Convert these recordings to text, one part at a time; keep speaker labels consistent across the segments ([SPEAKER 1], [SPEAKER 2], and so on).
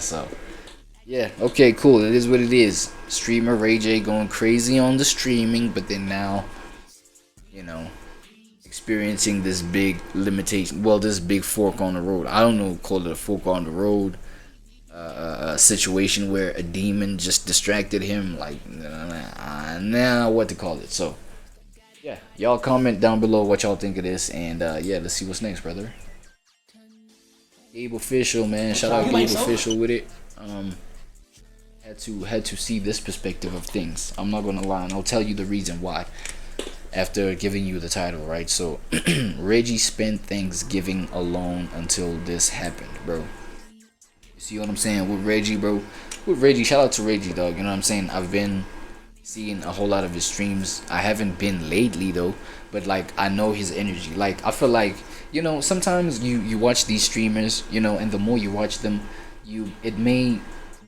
[SPEAKER 1] So yeah, okay, cool. It is what it is. Streamer Ray J going crazy on the streaming, but then now, you know, experiencing this big limitation. Well, this big fork on the road. I don't know, call it a fork on the road. A situation where a demon just distracted him. Like, nah, what to call it. So yeah, y'all comment down below what y'all think of this, and yeah, let's see what's next, brother. Gabe Official, man. Shout out Gabe Official with it. Had to see this perspective of things. I'm not gonna lie, and I'll tell you the reason why after giving you the title, right? So Reggie spent Thanksgiving alone until this happened, bro. You see what I'm saying with Reggie, bro? With Reggie, shout out to Reggie, dog. You know what I'm saying? I've been seeing a whole lot of his streams. I haven't been lately though, but like I know his energy. Like I feel like, you know, sometimes you watch these streamers, you know, and the more you watch them, it may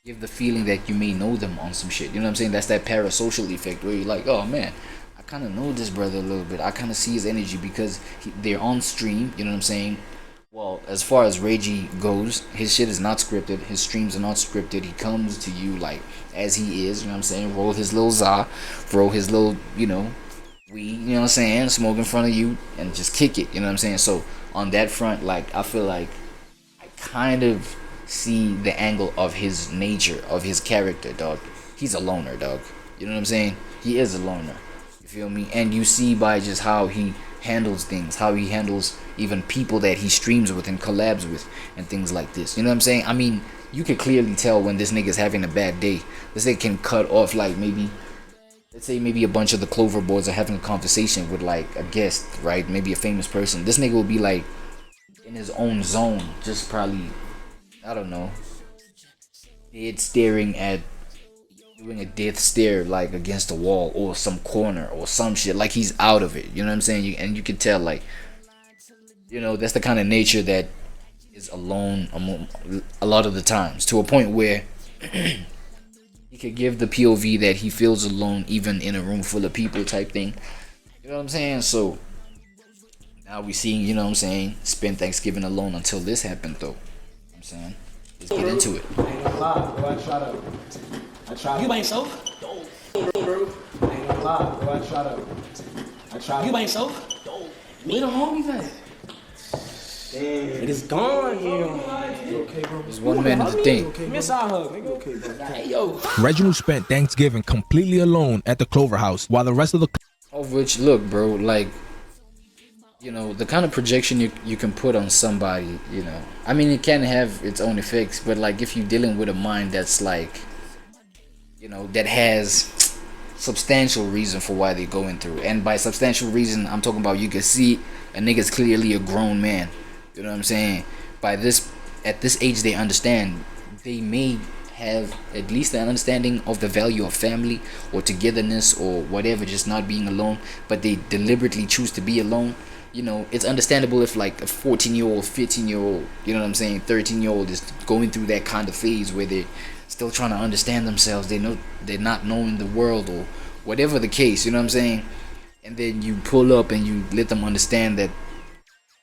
[SPEAKER 1] give the feeling that you may know them on some shit. You know what I'm saying? That's that parasocial effect where you're like, oh man, I kind of know this brother a little bit. I kind of see his energy because they're on stream. You know what I'm saying? Well, as far as Reggie goes, his shit is not scripted. His streams are not scripted. He comes to you like as he is. You know what I'm saying? Roll his little za, roll his little, you know, weed. You know what I'm saying? Smoke in front of you and just kick it. You know what I'm saying? So on that front, like I feel like I kind of see the angle of his nature, of his character, dog. He's a loner, dog. You know what I'm saying? He is a loner. You feel me? And you see by just how he handles things, how he handles even people that he streams with and collabs with and things like this. You know what I'm saying? I mean, you could clearly tell when this nigga's having a bad day. This nigga can cut off like maybe, let's say maybe a bunch of the Clover boys are having a conversation with like a guest, right? Maybe a famous person. This nigga will be like in his own zone, just probably, I don't know, dead staring at, doing a death stare like against a wall or some corner or some shit, like he's out of it. You know what I'm saying? And you can tell, like, you know, that's the kind of nature that is alone a lot of the times, to a point where he could give the POV that he feels alone even in a room full of people type thing. You know what I'm saying? So now we seeing, you know what I'm saying, spend Thanksgiving alone until this happened though. You know what I'm saying? Let's get into it.
[SPEAKER 2] I ain't gonna lie, bro. I try to. You by yourself? Bro. I ain't gonna lie, bro. I try to. You by yourself? We don't know anything. It is gone, you okay, bro?
[SPEAKER 1] There's one man at the thing.
[SPEAKER 2] Miss our hug, nigga. Okay, bro. Hey, yo.
[SPEAKER 3] Reginald spent Thanksgiving completely alone at the Clover House, while the rest of the
[SPEAKER 1] Of which, look, bro, like, you know, the kind of projection you can put on somebody, you know, I mean, it can have its own effects, but like if you're dealing with a mind that's like, you know, that has substantial reason for why they're going through, and by substantial reason I'm talking about, you can see a nigga's clearly a grown man. You know what I'm saying? By this, at this age, they understand. They may have at least an understanding of the value of family or togetherness or whatever, just not being alone, but they deliberately choose to be alone. You know, it's understandable if like a 14-year-old, 15-year-old, you know what I'm saying, 13-year-old is going through that kind of phase where they're still trying to understand themselves. They know they're not knowing the world or whatever the case, you know what I'm saying? And then you pull up and you let them understand that,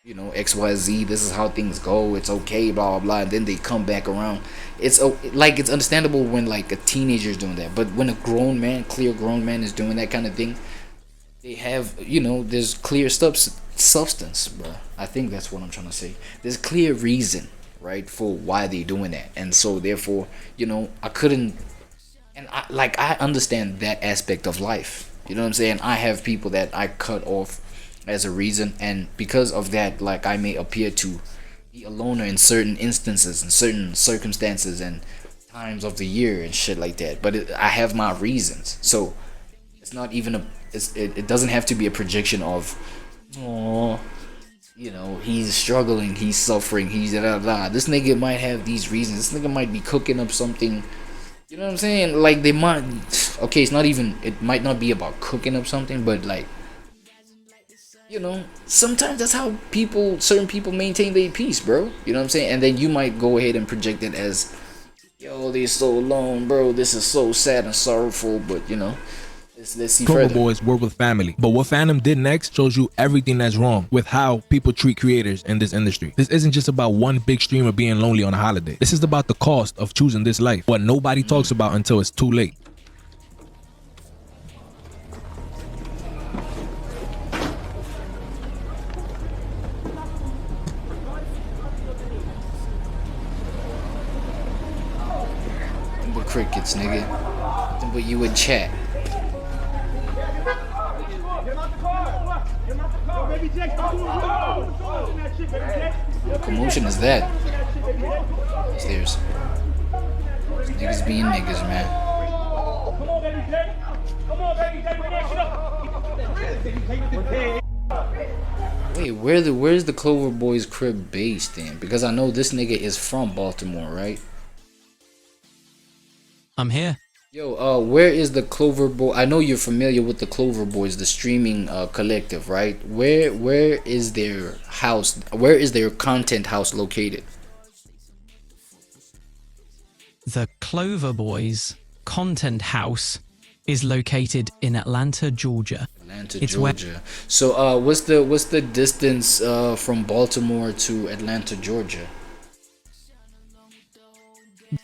[SPEAKER 1] you know, XYZ, this is how things go, it's okay, blah blah blah, and then they come back around. It's like, it's understandable when like a teenager is doing that, but when a grown man, clear grown man is doing that kind of thing, they have, you know, there's clear substance, bro. I think that's what I'm trying to say. There's clear reason, right, for why they're doing that. And so therefore, you know, I couldn't, and I understand that aspect of life. You know what I'm saying? I have people that I cut off as a reason, and because of that, like, I may appear to be a loner in certain instances and certain circumstances and times of the year and shit like that, but I have my reasons. So it's not even it doesn't have to be a projection of, oh, you know, he's struggling, he's suffering, he's da. This nigga might have these reasons. This nigga might be cooking up something. You know what I'm saying? Like, they might, okay, it might not be about cooking up something, but like, you know, sometimes that's how certain people maintain their peace, bro. You know what I'm saying? And then you might go ahead and project it as, yo, they're so alone, bro. This is so sad and sorrowful. But, you know, Let's see
[SPEAKER 3] Clover
[SPEAKER 1] further.
[SPEAKER 3] Boys were with family. But what Phantom did next shows you everything that's wrong with how people treat creators in this industry. This isn't just about one big streamer being lonely on a holiday. This is about the cost of choosing this life, what nobody talks about until it's too late.
[SPEAKER 1] But crickets, nigga. But you would chat. What commotion is that? Stairs. Niggas being niggas, man. Wait, where's the Clover Boys crib based in? Because I know this nigga is from Baltimore, right?
[SPEAKER 4] I'm here.
[SPEAKER 1] Yo, where is the Clover Boy? I know you're familiar with the Clover Boys, the streaming collective, right? Where is their house? Where is their content house located?
[SPEAKER 4] The Clover Boys content house is located in Atlanta, Georgia.
[SPEAKER 1] Atlanta, Georgia. So, what's the distance from Baltimore to Atlanta, Georgia?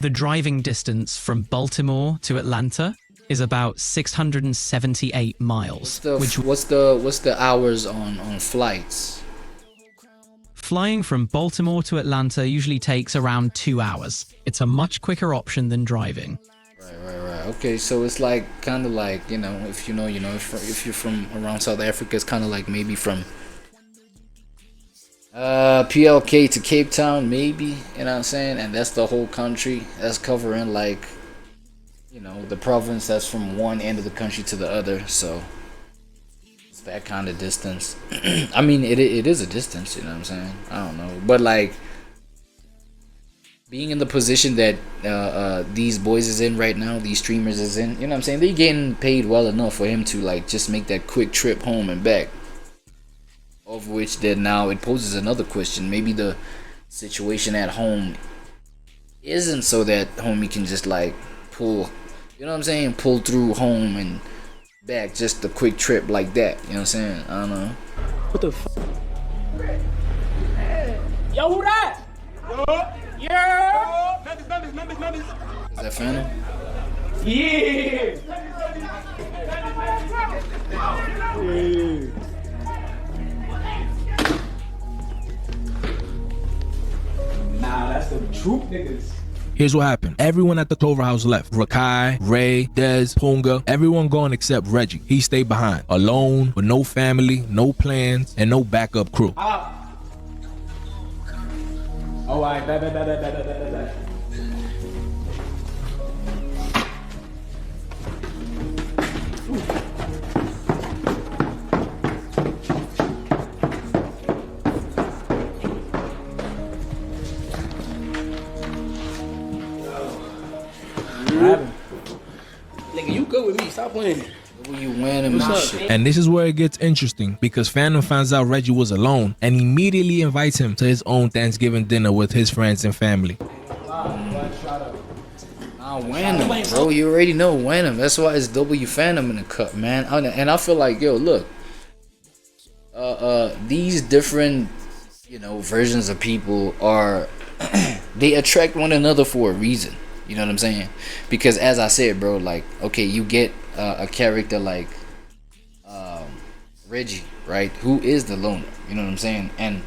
[SPEAKER 4] The driving distance from Baltimore to Atlanta is about 678 miles.
[SPEAKER 1] What's the hours on flights?
[SPEAKER 4] Flying from Baltimore to Atlanta usually takes around 2 hours. It's a much quicker option than driving.
[SPEAKER 1] Right. Okay, so it's like kind of like, you know, if you're from around South Africa, it's kind of like maybe from PLK to Cape Town, maybe, you know what I'm saying? And that's the whole country. That's covering, like, you know, the province that's from one end of the country to the other. So it's that kind of distance. I mean, it is a distance, you know what I'm saying? I don't know, but like being in the position that these boys is in right now, these streamers is in, you know what I'm saying? They're getting paid well enough for him to like just make that quick trip home and back. Of which then now it poses another question. Maybe the situation at home isn't so that homie can just like pull, you know what I'm saying? Pull through home and back, just a quick trip like that. You know what I'm saying? I don't know.
[SPEAKER 2] What the f? Yo, who that? Yeah.
[SPEAKER 1] Is that Phantom?
[SPEAKER 2] Yeah. Nah, that's the troop niggas.
[SPEAKER 3] Here's what happened. Everyone at the Clover House left. Rakai, Ray, Dez, Punga, everyone gone except Reggie. He stayed behind, alone, with no family, no plans, and no backup crew.
[SPEAKER 2] Oh, I bet. Nigga, you good with me? Stop playing.
[SPEAKER 1] You win and shit.
[SPEAKER 3] And this is where it gets interesting, because Phantom finds out Reggie was alone and immediately invites him to his own Thanksgiving dinner with his friends and family.
[SPEAKER 1] Wham, bro. You already know Wham. That's why it's W Phantom in the cup, man. And I feel like, yo, look, these different, you know, versions of people are they attract one another for a reason. You know what I'm saying? Because as I said, bro, like, okay, you get a character like Reggie, right? Who is the loner? You know what I'm saying? And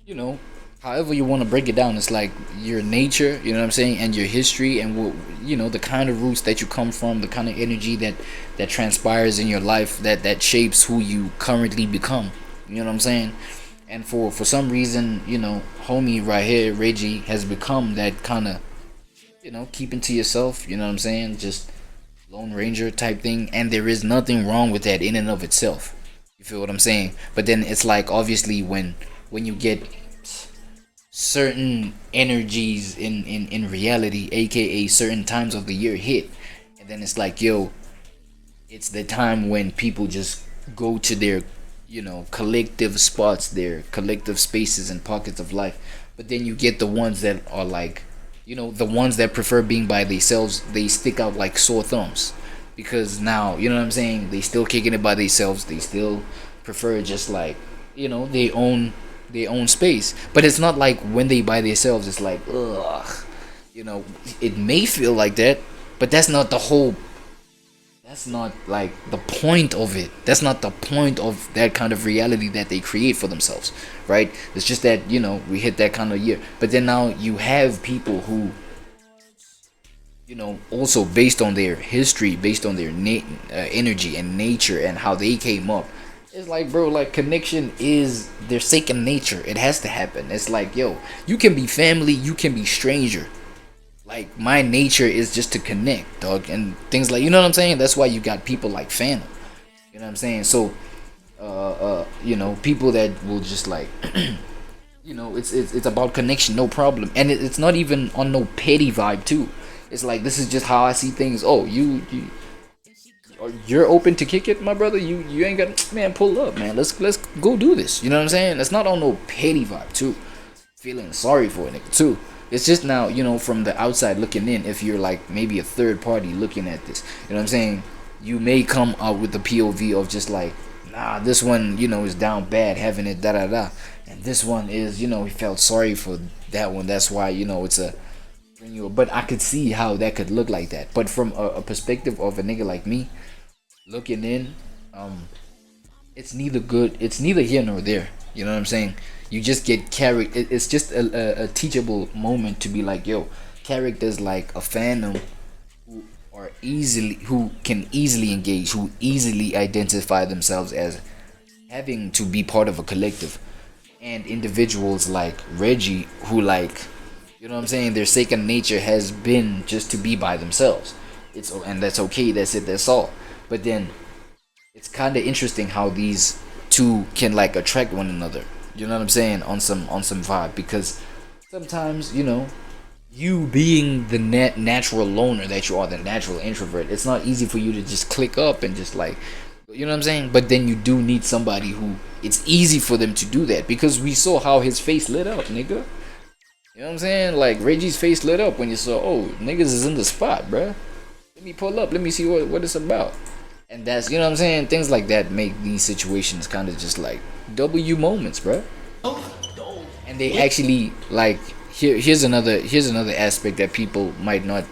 [SPEAKER 1] you know, however you want to break it down, it's like your nature, you know what I'm saying, and your history, and what, you know, the kind of roots that you come from, the kind of energy that transpires in your life that shapes who you currently become. You know what I'm saying? And for some reason, you know, homie right here, Reggie, has become that kind of, you know, keeping to yourself, you know what I'm saying, just Lone Ranger type thing. And there is nothing wrong with that in and of itself. You feel what I'm saying? But then it's like, obviously, when you get certain energies in reality, aka certain times of the year hit, and then it's like, yo, it's the time when people just go to their, you know, collective spots, their collective spaces and pockets of life. But then you get the ones that are like, you know, the ones that prefer being by themselves. They stick out like sore thumbs. because now, you know what I'm saying, they still kicking it by themselves. They still prefer just like, you know, they own space. But it's not like when they by themselves, it's like, ugh, you know, it may feel like that, but that's not the whole. That's not like the point of it. That's not the point of that kind of reality that they create for themselves, right? It's just that, you know, we hit that kind of year. But then now you have people who, you know, also based on their history, based on their energy and nature and how they came up, it's like, bro, like connection is their second nature. It has to happen. It's like, yo, you can be family, you can be stranger. Like, my nature is just to connect, dog, and things like, you know what I'm saying? That's why you got people like Phantom. You know what I'm saying? So, you know, people that will just like, you know, it's about connection, no problem, and it's not even on no petty vibe too. It's like, this is just how I see things. Oh, you're open to kick it, my brother. You ain't got, man, pull up, man. Let's go do this. You know what I'm saying? It's not on no petty vibe too. Feeling sorry for a nigga too. It's just now, you know, from the outside looking in, if you're like maybe a third party looking at this, you know what I'm saying, you may come out with the POV of just like, nah, this one, you know, is down bad, having it da-da-da, and this one is, you know, he felt sorry for that one, that's why, you know, it's a renewal. But I could see how that could look like that. But from a perspective of a nigga like me looking in, it's neither here nor there. You know what I'm saying? You just get carried. It's just a teachable moment to be like, yo, characters like a Phantom who can easily engage, who easily identify themselves as having to be part of a collective, and individuals like Reggie who, like, you know what I'm saying, their second nature has been just to be by themselves. And that's okay, that's it, that's all. But then it's kind of interesting how these two can like attract one another. You know what I'm saying, on some vibe, because sometimes, you know, you being the natural loner that you are, the natural introvert, it's not easy for you to just click up and just like, you know what I'm saying. But then you do need somebody who it's easy for them to do that, because we saw how his face lit up, nigga. You know what I'm saying? Like, Reggie's face lit up when you saw, oh, niggas is in the spot, bruh. Let me pull up, let me see what it's about. And that's, you know what I'm saying, things like that make these situations kind of just like W moments, bro. And they actually like, here's another aspect that people might not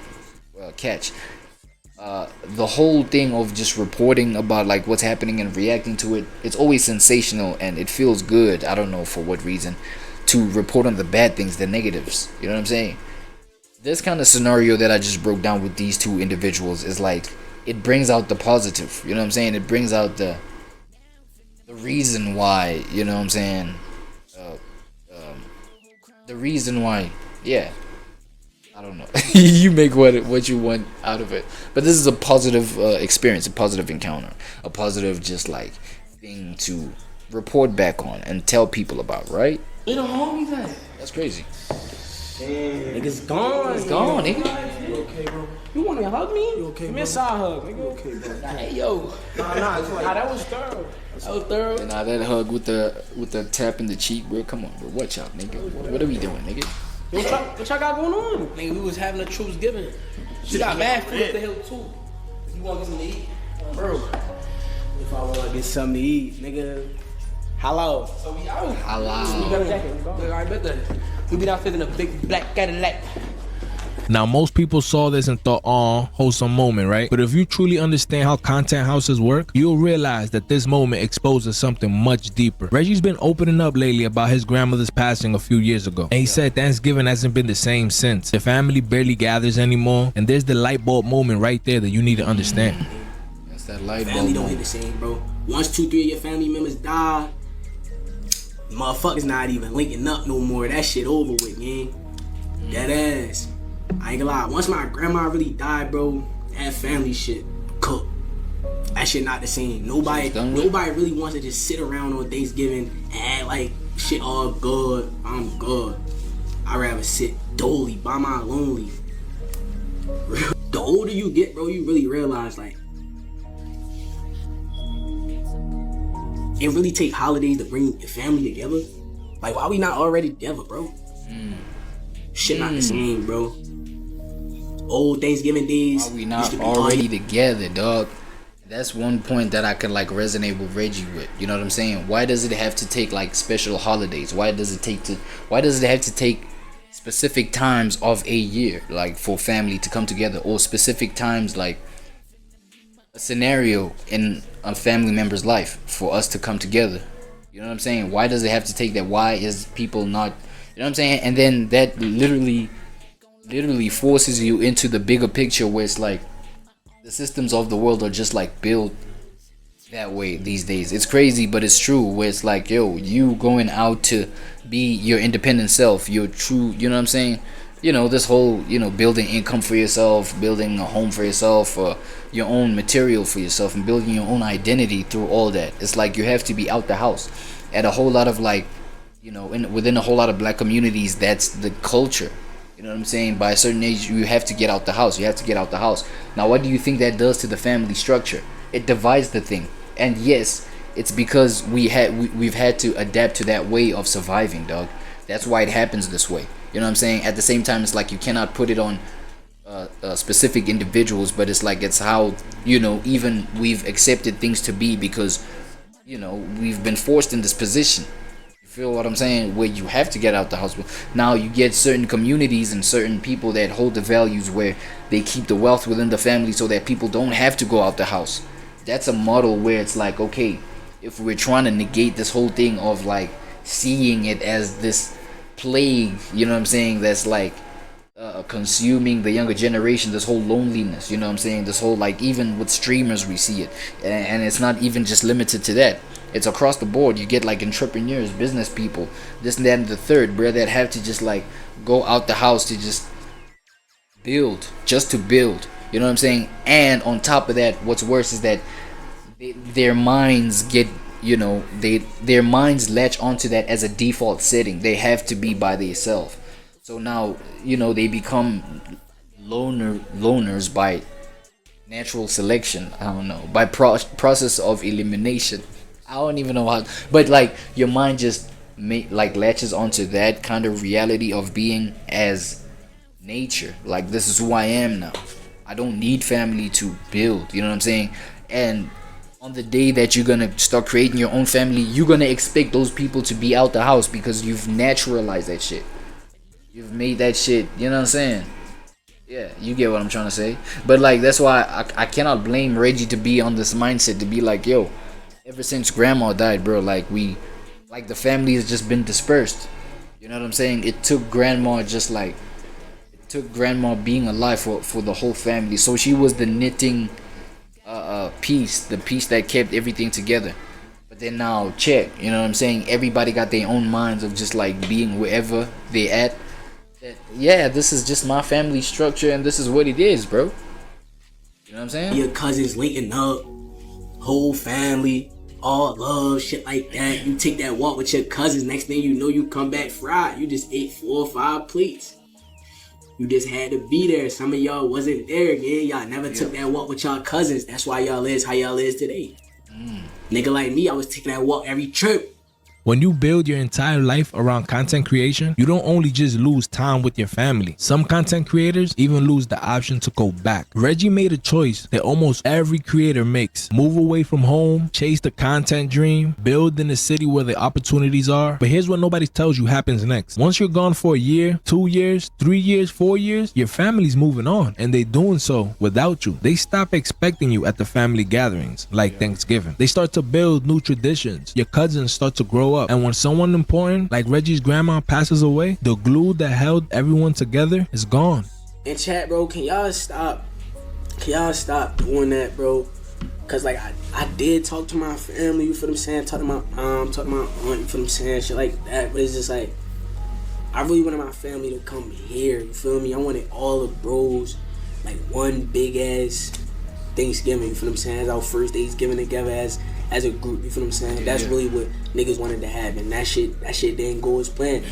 [SPEAKER 1] catch. The whole thing of just reporting about like what's happening and reacting to it, it's always sensational and it feels good. I don't know for what reason, to report on the bad things, the negatives. You know what I'm saying? This kind of scenario that I just broke down with these two individuals is like, it brings out the positive. You know what I'm saying? It brings out the reason why, you know what I'm saying, the reason why, yeah, I don't know. You make what you want out of it. But this is a positive experience, a positive encounter, a positive just like thing to report back on and tell people about, right?
[SPEAKER 2] They don't hold me that.
[SPEAKER 1] That's crazy.
[SPEAKER 2] Damn. Nigga's gone.
[SPEAKER 1] It's gone, nigga.
[SPEAKER 2] You okay, bro? You want to hug me? You okay, give me a side hug, nigga. You okay, bro? Hey, yo. Nah, that was thorough. That was thorough.
[SPEAKER 1] Nah, that hug with the tap in the cheek, bro. Come on, bro. Watch out, nigga. What are we doing, nigga?
[SPEAKER 2] What y'all got going on? Nigga, we was having a truce giving. She got mad food at the hill too. You want to get something to eat? Bro, if I want to get something to eat, nigga, hello. So we out.
[SPEAKER 1] Hello.
[SPEAKER 2] You got a jacket. I bet that. We be out there in a big black Cadillac.
[SPEAKER 3] Now, most people saw this and thought, "Aw, wholesome moment," right? But if you truly understand how content houses work, you'll realize that this moment exposes something much deeper. Reggie's been opening up lately about his grandmother's passing a few years ago, and he said Thanksgiving hasn't been the same since. The family barely gathers anymore, and there's the light bulb moment right there that you need to understand.
[SPEAKER 1] That's that light bulb.
[SPEAKER 2] Family don't hit the same, bro. Once 2, 3 of your family members die, motherfuckers not even linking up no more. That shit over with, gang. That ass. I ain't gonna lie. Once my grandma really died, bro, that family shit cooked. That shit not the same. Nobody really wants to just sit around on Thanksgiving and act like shit all good. I'm good. I'd rather sit dolly by my lonely. The older you get, bro, you really realize like it really take holidays to bring your family together. Like, why we not already together, bro? Shit not the same, bro. old Thanksgiving days.
[SPEAKER 1] Why we
[SPEAKER 2] used
[SPEAKER 1] not
[SPEAKER 2] to be
[SPEAKER 1] already together, dog? That's one point that I could like resonate with Reggie with. You know what I'm saying? Why does it have to take like special holidays? Why does it have to take specific times of a year like for family to come together, or specific times like a scenario in a family member's life for us to come together? You know what I'm saying? Why does it have to take that? Why is people not, you know what I'm saying? And then that literally forces you into the bigger picture where it's like the systems of the world are just like built that way these days. It's crazy, but it's true, where it's like, yo, you going out to be your independent self, your true, you know what I'm saying? You know, this whole, you know, building income for yourself, building a home for yourself, your own material for yourself, and building your own identity through all that. It's like you have to be out the house. At a whole lot of like, you know, within a whole lot of black communities, that's the culture. You know what I'm saying? By a certain age, you have to get out the house. You have to get out the house. Now, what do you think that does to the family structure? It divides the thing. And yes, it's because we've had to adapt to that way of surviving, dog. That's why it happens this way. You know what I'm saying? At the same time, it's like you cannot put it on specific individuals, but it's like it's how, you know, even we've accepted things to be because, you know, we've been forced in this position. Feel what I'm saying? Where you have to get out the house. Now you get certain communities and certain people that hold the values where they keep the wealth within the family so that people don't have to go out the house. That's a model where it's like, okay, if we're trying to negate this whole thing of like seeing it as this plague, you know what I'm saying, that's like consuming the younger generation, this whole loneliness, you know what I'm saying, this whole like, even with streamers we see it, and it's not even just limited to that. It's across the board. You get like entrepreneurs, business people, this and that and the third, bro, that have to just like go out the house to just build, just to build. You know what I'm saying? And on top of that, what's worse is that their minds get, you know, their minds latch onto that as a default setting. They have to be by themselves. So now, you know, they become loners by natural selection. I don't know, by process of elimination. I don't even know how, but like your mind just latches onto that kind of reality of being as nature. Like, this is who I am now. I don't need family to build, you know what I'm saying? And on the day that you're gonna start creating your own family, you're gonna expect those people to be out the house because you've naturalized that shit. You've made that shit, you know what I'm saying? Yeah, you get what I'm trying to say. But like, that's why I cannot blame Reggie to be on this mindset to be like, yo, ever since grandma died, bro, like the family has just been dispersed. You know what I'm saying? It took grandma being alive for the whole family. So she was the knitting piece, the piece that kept everything together. But then now check, you know what I'm saying? Everybody got their own minds of just like being wherever they at. That, yeah, this is just my family structure and this is what it is, bro. You know what I'm saying?
[SPEAKER 2] Your cousins linking up, whole family, all love, shit like that. You take that walk with your cousins, next thing you know, you come back fried. You just ate 4 or 5 plates. You just had to be there. Some of y'all wasn't there, again. Y'all never took that walk with y'all cousins. That's why y'all is how y'all is today. Nigga like me, I was taking that walk every trip.
[SPEAKER 3] When you build your entire life around content creation, you don't only just lose time with your family. Some content creators even lose the option to go back. Reggie made a choice that almost every creator makes. Move away from home, chase the content dream, build in the city where the opportunities are. But here's what nobody tells you happens next. Once you're gone for a year, 2 years, 3 years, 4 years, your family's moving on, and they doing so without you. They stop expecting you at the family gatherings, like Thanksgiving. They start to build new traditions. Your cousins start to grow up. And when someone important like Reggie's grandma passes away, the glue that held everyone together is gone.
[SPEAKER 2] In chat, bro, can y'all stop doing that, bro? Cause like I did talk to my family, you feel what I'm saying? Talk to my talk to my aunt, you feel what I'm saying? Shit like that. But it's just like, I really wanted my family to come here, you feel me? I wanted all the bros, like one big ass Thanksgiving, you feel what I'm saying? As our first Thanksgiving together as a group, you feel what I'm saying? That's really what niggas wanted to have, and that shit didn't go as planned.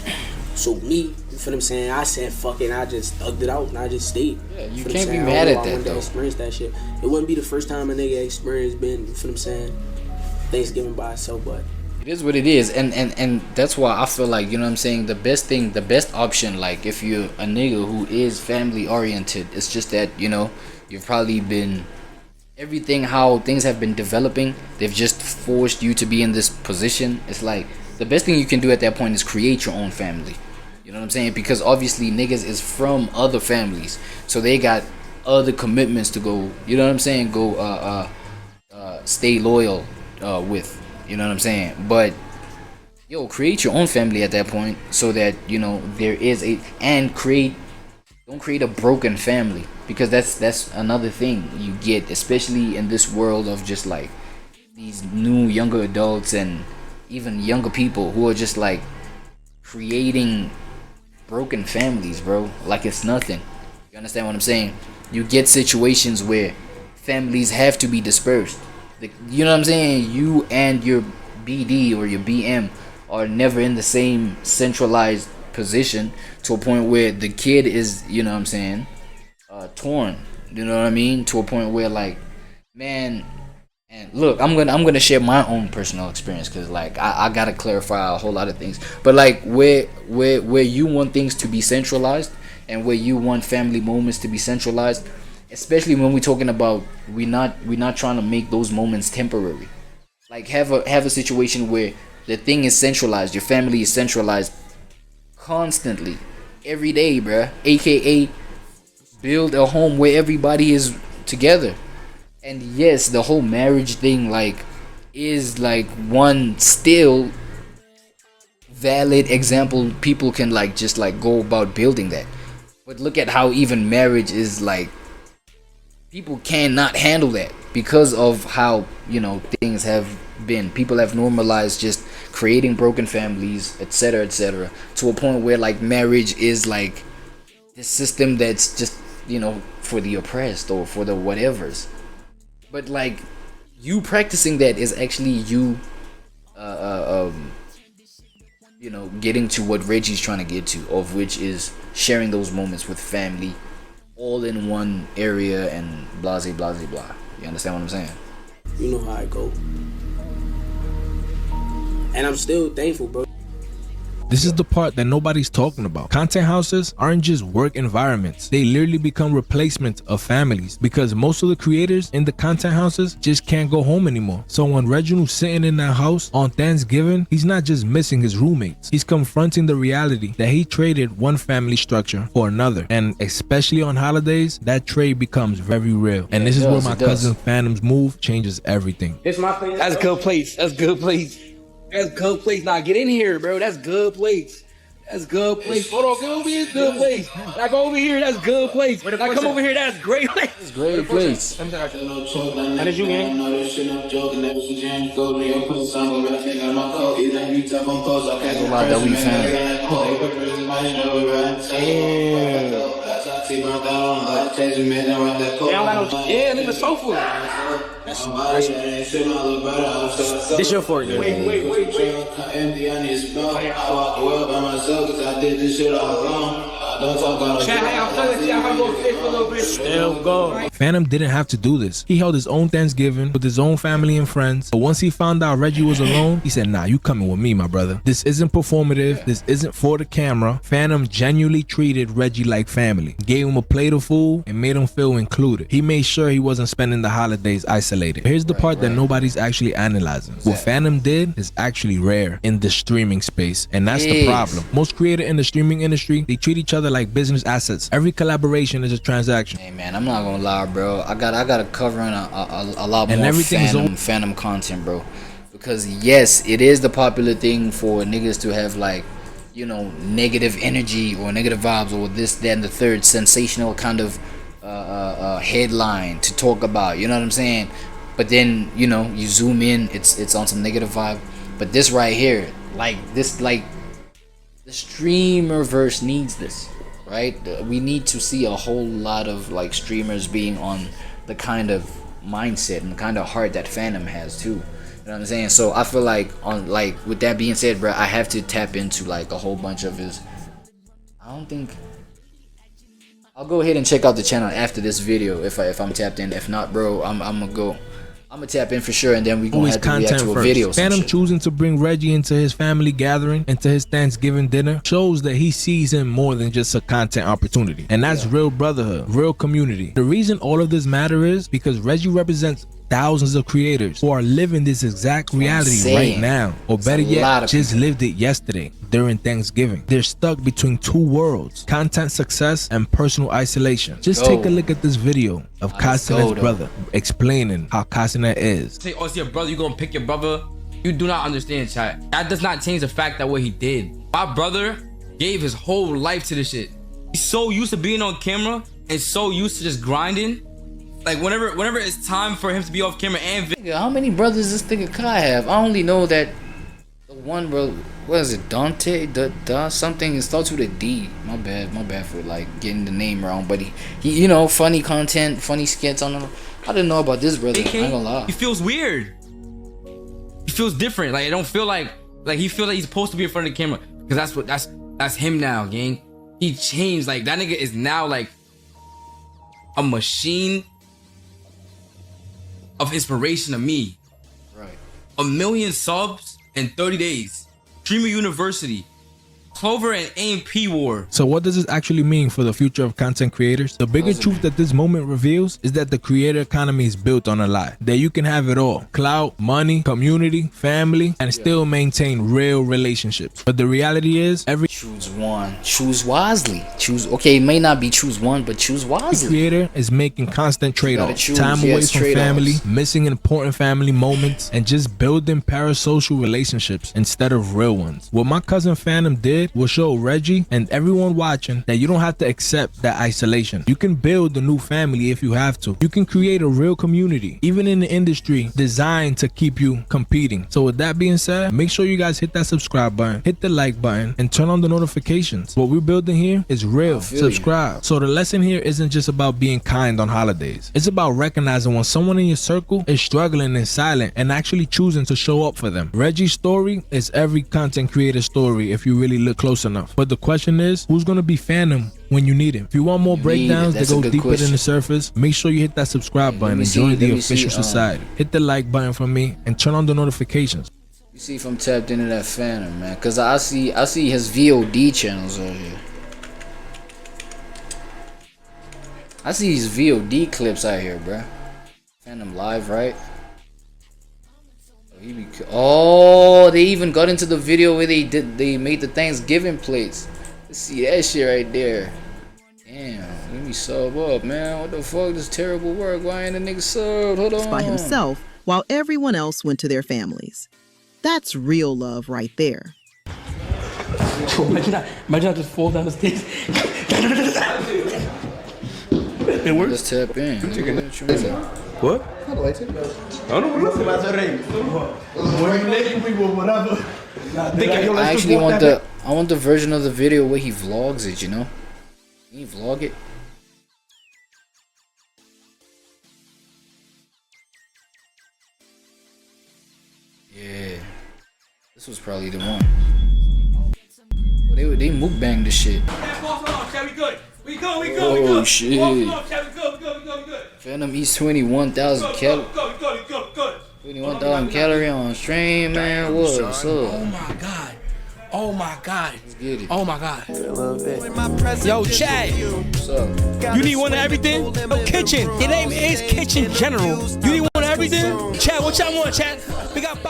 [SPEAKER 2] So me, you feel what I'm saying? I said fuck it, I just thugged it out and I just stayed.
[SPEAKER 1] Yeah, you can't be mad at that though.
[SPEAKER 2] Experience that shit. It wouldn't be the first time a nigga experienced been, you feel what I'm saying, Thanksgiving by itself, but
[SPEAKER 1] It is what it is, and that's why I feel like, you know what I'm saying, the best thing, the best option, like if you're a nigga who is family oriented, it's just that, you know, you've probably been, everything how things have been developing, they've just forced you to be in this position. It's like the best thing you can do at that point is create your own family. You know what I'm saying? Because obviously niggas is from other families, so they got other commitments to go, you know what I'm saying, go stay loyal with. You know what I'm saying? But yo, create your own family at that point, so that, you know, there is a, and create, don't create a broken family, because that's another thing you get, especially in this world of just like these new younger adults and even younger people who are just like creating broken families, bro, like it's nothing. You understand what I'm saying? You get situations where families have to be dispersed. You know what I'm saying? You and your BD or your BM are never in the same centralized position, to a point where the kid is, you know what I'm saying, torn. You know what I mean? To a point where, like, man, and look, I'm gonna share my own personal experience, because like I gotta clarify a whole lot of things. But like where you want things to be centralized, and where you want family moments to be centralized, especially when we're talking about, we're not trying to make those moments temporary. Like have a situation where the thing is centralized, your family is centralized constantly, every day, bruh. AKA build a home where everybody is together. And yes, the whole marriage thing like is like one still valid example. People can like just like go about building that. But look at how even marriage is like, people cannot handle that because of how, you know, things have been. People have normalized just creating broken families, etc., etc., to a point where like marriage is like this system that's just, you know, for the oppressed or for the whatevers. But like you practicing that is actually you you know, getting to what Reggie's trying to get to, of which is sharing those moments with family all in one area, and blase blase blah. You understand what I'm saying?
[SPEAKER 2] You know how I go. And I'm still thankful, bro.
[SPEAKER 3] This is the part that nobody's talking about. Content houses aren't just work environments. They literally become replacements of families, because most of the creators in the content houses just can't go home anymore. So when Reginald's sitting in that house on Thanksgiving, he's not just missing his roommates. He's confronting the reality that he traded one family structure for another. And especially on holidays, that trade becomes very real. And this is where my cousin Phantom's move changes everything.
[SPEAKER 2] It's my place. That's good place. That's good place. That's good place. Now get in here, bro. That's good place. That's good place. Hold on, come over here. It's good place. Like over here, that's good place. Like come over here, that's great place.
[SPEAKER 1] It's great place.
[SPEAKER 2] How did you get?
[SPEAKER 1] That we found.
[SPEAKER 2] Yeah, leave the sofa. This your fork. Wait. Still go.
[SPEAKER 3] Phantom didn't have to do this. He held his own Thanksgiving with his own family and friends. But once he found out Reggie was alone, he said, nah, you coming with me, my brother. This isn't performative. This isn't for the camera. Phantom genuinely treated Reggie like family. Gave him a plate of food and made him feel included. He made sure he wasn't spending the holidays isolated. Here's the part that nobody's actually analyzing. What Phantom did is actually rare in the streaming space. And that's the problem. Most creators in the streaming industry, they treat each other like business assets. Every collaboration is a transaction.
[SPEAKER 1] Hey man, I'm not gonna lie, bro. I gotta cover in a lot more Phantom content, bro. Because yes, it is the popular thing for niggas to have like, you know, negative energy or negative vibes or this, that, and the third sensational kind of headline to talk about. You know what I'm saying? But then, you know, you zoom in, it's on some negative vibe. But this right here, like this, like the streamerverse needs this. Right, we need to see a whole lot of like streamers being on the kind of mindset and the kind of heart that Phantom has too. You know what I'm saying? So I feel like, on like, with that being said, bro, I have to tap into like a whole bunch of his. I don't think I'll go ahead and check out the channel after this video if I'm tapped in. If not, bro, I'm gonna go I'm gonna tap in for sure, and then we gonna
[SPEAKER 3] Always
[SPEAKER 1] have to react
[SPEAKER 3] content
[SPEAKER 1] to a
[SPEAKER 3] first.
[SPEAKER 1] video.
[SPEAKER 3] Phantom choosing to bring Reggie into his family gathering, into his Thanksgiving dinner, shows that he sees him more than just a content opportunity. And that's real brotherhood, real community. The reason all of this matter is because Reggie represents thousands of creators who are living this exact reality right now, or better yet, just lived it yesterday during Thanksgiving. They're stuck between two worlds, content success and personal isolation. Just take a look at this video of Castanet's brother explaining how Castanet is.
[SPEAKER 5] Say, oh, it's your brother, you gonna pick your brother. You do not understand, chat. That does not change the fact that what he did. My brother gave his whole life to this shit. He's so used to being on camera and so used to just grinding. Like whenever it's time for him to be off camera and
[SPEAKER 1] how many brothers does this nigga Kai have? I only know that the one bro, what is it, Dante? Something, it starts with a D. My bad for like getting the name wrong. But he you know, funny content, funny skits on him. I didn't know about this brother. I ain't gonna lie.
[SPEAKER 5] He feels weird. He feels different. Like I don't feel like he feels like he's supposed to be in front of the camera, because that's him now, gang. He changed. Like that nigga is now like a machine of inspiration to me.
[SPEAKER 1] Right.
[SPEAKER 5] 1 million subs in 30 days. Streamer University. Clover and AMP war.
[SPEAKER 3] So what does this actually mean for the future of content creators? The bigger truth that this moment reveals is that the creator economy is built on a lie. That you can have it all: clout, money, community, family, and still maintain real relationships. But the reality is,
[SPEAKER 1] choose one. Choose wisely. Okay, it may not be choose one, but choose wisely.
[SPEAKER 3] Creator is making constant trade-offs. Time away from family, missing important family moments, and just building parasocial relationships instead of real ones. What my cousin Phantom did will show Reggie and everyone watching that you don't have to accept that isolation. You can build a new family if you have to. You can create a real community, even in the industry designed to keep you competing. So with that being said, make sure you guys hit that subscribe button, hit the like button, and turn on the notifications. What we're building here is real. Subscribe. So the lesson here isn't just about being kind on holidays. It's about recognizing when someone in your circle is struggling and silent and actually choosing to show up for them. Reggie's story is every content creator's story if you really look close enough. But the question is, who's gonna be Phantom when you need him? If you want more breakdowns that go deeper than the surface, make sure you hit that subscribe button and join the official society. Hit the like button for me and turn on the notifications.
[SPEAKER 1] You see if I'm tapped into that Phantom, man, cause I see his VOD channels over here. I see these VOD clips out here, bruh. Phantom live, right? Oh, they even got into the video where they made the Thanksgiving plates. Let's see that shit right there. Damn, let me sub up, man. What the fuck? This terrible work. Why ain't the nigga subbed? Hold on.
[SPEAKER 6] By himself, while everyone else went to their families. That's real love right there.
[SPEAKER 2] Imagine I just fall down the stairs. It works.
[SPEAKER 1] Let's tap in.
[SPEAKER 2] What? I don't know what
[SPEAKER 1] I actually want the version of the video where he vlogs it, you know? Can he vlog it? Yeah. This was probably the one. Well, they mukbang this shit.
[SPEAKER 7] We good.
[SPEAKER 1] Oh shit. Phantom eats 21,000 calories. 21,000 calories on stream, man. What's up?
[SPEAKER 7] Oh my god.
[SPEAKER 1] Let's get it.
[SPEAKER 7] Oh my god. Yo, Chad.
[SPEAKER 1] What's up?
[SPEAKER 7] You need one of everything? Yo, Kitchen. Your name is Kitchen General. You need one of everything? Chad, what y'all want, Chad? We got